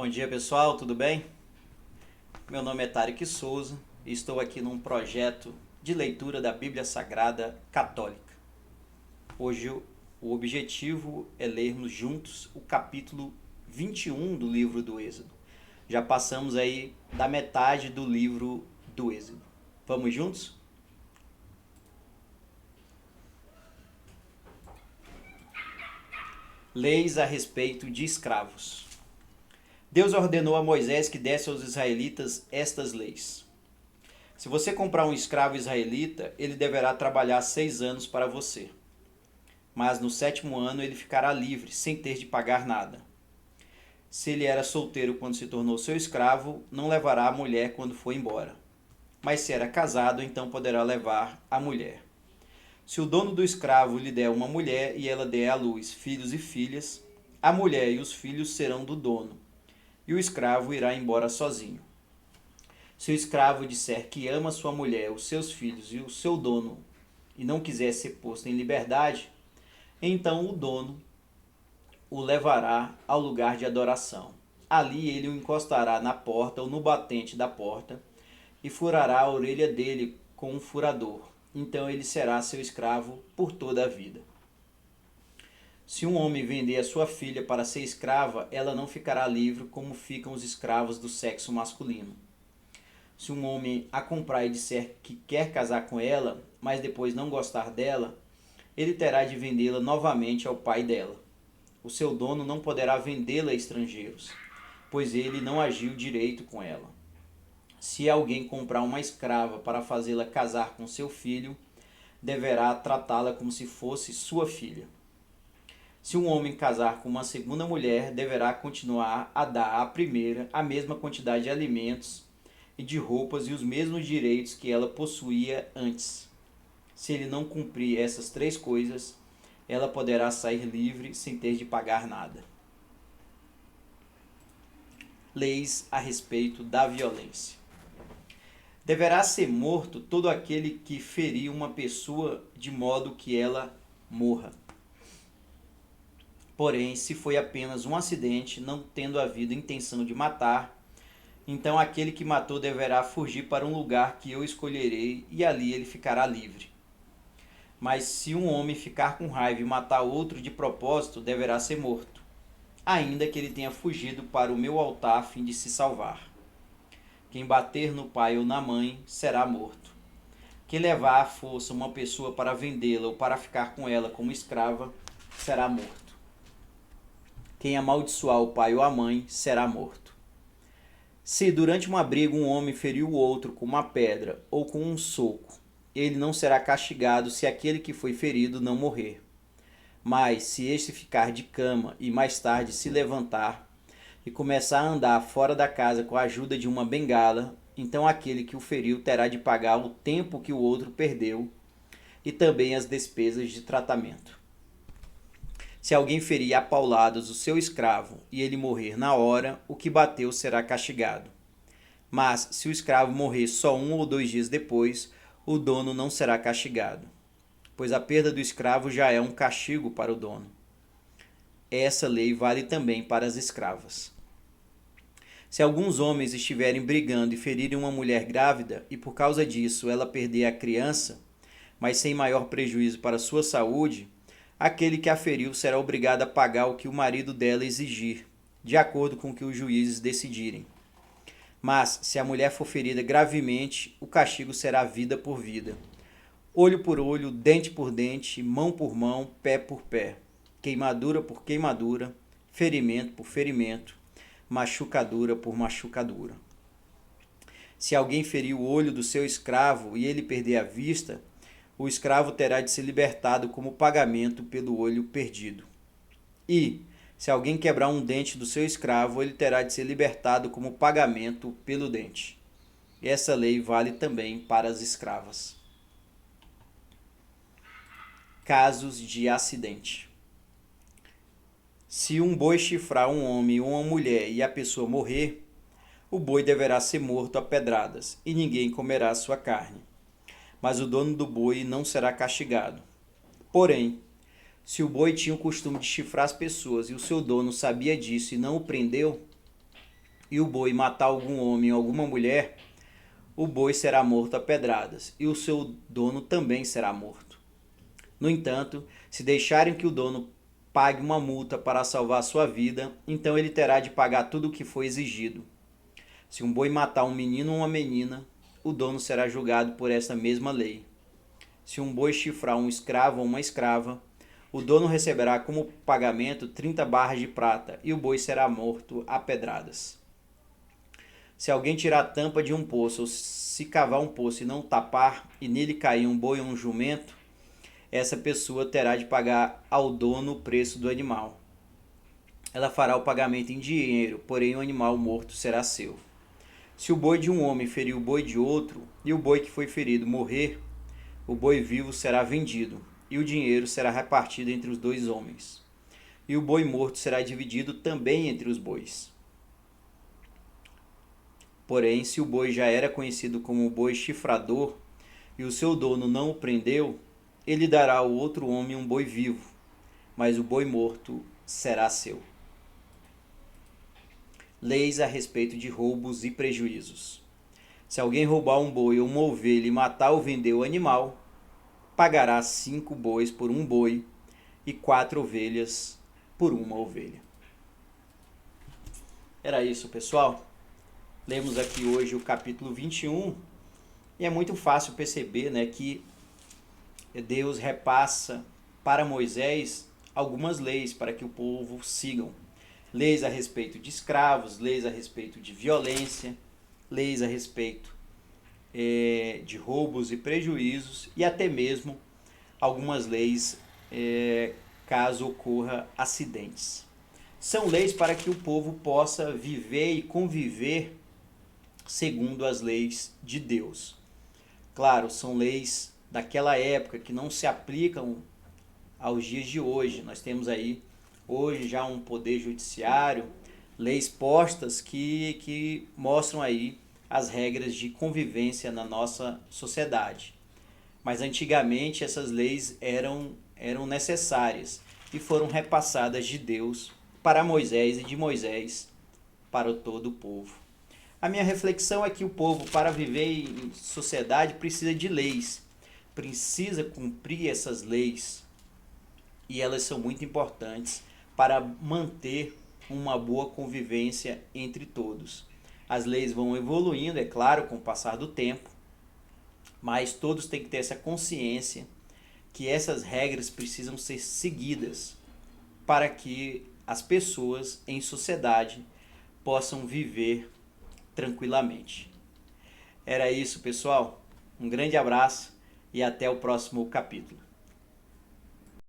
Bom dia pessoal, tudo bem? Meu nome é Tarek Souza e estou aqui num projeto de leitura da Bíblia Sagrada Católica. Hoje o objetivo é lermos juntos o capítulo 21 do livro do Êxodo. Já passamos aí da metade do livro do Êxodo. Vamos juntos? Leis a respeito de escravos. Deus ordenou a Moisés que desse aos israelitas estas leis. Se você comprar um escravo israelita, ele deverá trabalhar 6 anos para você. Mas no 7º ano ele ficará livre, sem ter de pagar nada. Se ele era solteiro quando se tornou seu escravo, não levará a mulher quando for embora. Mas se era casado, então poderá levar a mulher. Se o dono do escravo lhe der uma mulher e ela der à luz filhos e filhas, a mulher e os filhos serão do dono, e o escravo irá embora sozinho. Se o escravo disser que ama sua mulher, os seus filhos e o seu dono, e não quiser ser posto em liberdade, então o dono o levará ao lugar de adoração. Ali ele o encostará na porta ou no batente da porta e furará a orelha dele com um furador. Então ele será seu escravo por toda a vida. Se um homem vender a sua filha para ser escrava, ela não ficará livre como ficam os escravos do sexo masculino. Se um homem a comprar e disser que quer casar com ela, mas depois não gostar dela, ele terá de vendê-la novamente ao pai dela. O seu dono não poderá vendê-la a estrangeiros, pois ele não agiu direito com ela. Se alguém comprar uma escrava para fazê-la casar com seu filho, deverá tratá-la como se fosse sua filha. Se um homem casar com uma segunda mulher, deverá continuar a dar à primeira a mesma quantidade de alimentos e de roupas e os mesmos direitos que ela possuía antes. Se ele não cumprir essas 3 coisas, ela poderá sair livre sem ter de pagar nada. Leis a respeito da violência. Deverá ser morto todo aquele que ferir uma pessoa de modo que ela morra. Porém, se foi apenas um acidente, não tendo havido intenção de matar, então aquele que matou deverá fugir para um lugar que eu escolherei e ali ele ficará livre. Mas se um homem ficar com raiva e matar outro de propósito, deverá ser morto, ainda que ele tenha fugido para o meu altar a fim de se salvar. Quem bater no pai ou na mãe será morto. Quem levar à força uma pessoa para vendê-la ou para ficar com ela como escrava será morto. Quem amaldiçoar o pai ou a mãe será morto. Se durante uma briga um homem feriu o outro com uma pedra ou com um soco, ele não será castigado se aquele que foi ferido não morrer. Mas se este ficar de cama e mais tarde se levantar e começar a andar fora da casa com a ajuda de uma bengala, então aquele que o feriu terá de pagar o tempo que o outro perdeu e também as despesas de tratamento. Se alguém ferir a pauladas o seu escravo e ele morrer na hora, o que bateu será castigado. Mas se o escravo morrer só 1 ou 2 dias depois, o dono não será castigado, pois a perda do escravo já é um castigo para o dono. Essa lei vale também para as escravas. Se alguns homens estiverem brigando e ferirem uma mulher grávida e por causa disso ela perder a criança, mas sem maior prejuízo para sua saúde, aquele que a feriu será obrigado a pagar o que o marido dela exigir, de acordo com o que os juízes decidirem. Mas, se a mulher for ferida gravemente, o castigo será vida por vida. Olho por olho, dente por dente, mão por mão, pé por pé. Queimadura por queimadura, ferimento por ferimento, machucadura por machucadura. Se alguém ferir o olho do seu escravo e ele perder a vista, o escravo terá de ser libertado como pagamento pelo olho perdido. E, se alguém quebrar um dente do seu escravo, ele terá de ser libertado como pagamento pelo dente. Essa lei vale também para as escravas. Casos de acidente. Se um boi chifrar um homem ou uma mulher e a pessoa morrer, o boi deverá ser morto a pedradas, e ninguém comerá sua carne. Mas o dono do boi não será castigado. Porém, se o boi tinha o costume de chifrar as pessoas e o seu dono sabia disso e não o prendeu, e o boi matar algum homem ou alguma mulher, o boi será morto a pedradas, e o seu dono também será morto. No entanto, se deixarem que o dono pague uma multa para salvar sua vida, então ele terá de pagar tudo o que foi exigido. Se um boi matar um menino ou uma menina, o dono será julgado por esta mesma lei. Se um boi chifrar um escravo ou uma escrava, o dono receberá como pagamento 30 barras de prata e o boi será morto a pedradas. Se alguém tirar a tampa de um poço ou se cavar um poço e não tapar e nele cair um boi ou um jumento, essa pessoa terá de pagar ao dono o preço do animal. Ela fará o pagamento em dinheiro, porém o animal morto será seu. Se o boi de um homem ferir o boi de outro e o boi que foi ferido morrer, o boi vivo será vendido e o dinheiro será repartido entre os dois homens. E o boi morto será dividido também entre os bois. Porém, se o boi já era conhecido como o boi chifrador e o seu dono não o prendeu, ele dará ao outro homem um boi vivo, mas o boi morto será seu. Leis a respeito de roubos e prejuízos. Se alguém roubar um boi ou uma ovelha e matar ou vender o animal, pagará 5 bois por um boi e 4 ovelhas por uma ovelha. Era isso, pessoal. Lemos aqui hoje o capítulo 21 e é muito fácil perceber, né, que Deus repassa para Moisés algumas leis para que o povo sigam. Leis a respeito de escravos, leis a respeito de violência, leis a respeito de roubos e prejuízos e até mesmo algumas leis caso ocorra acidentes. São leis para que o povo possa viver e conviver segundo as leis de Deus. Claro, são leis daquela época que não se aplicam aos dias de hoje. Nós temos aí hoje já um poder judiciário, leis postas que mostram aí as regras de convivência na nossa sociedade. Mas antigamente essas leis eram necessárias e foram repassadas de Deus para Moisés e de Moisés para todo o povo. A minha reflexão é que o povo, para viver em sociedade, precisa de leis, precisa cumprir essas leis e elas são muito importantes para manter uma boa convivência entre todos. As leis vão evoluindo, é claro, com o passar do tempo, mas todos têm que ter essa consciência que essas regras precisam ser seguidas para que as pessoas em sociedade possam viver tranquilamente. Era isso, pessoal. Um grande abraço e até o próximo capítulo.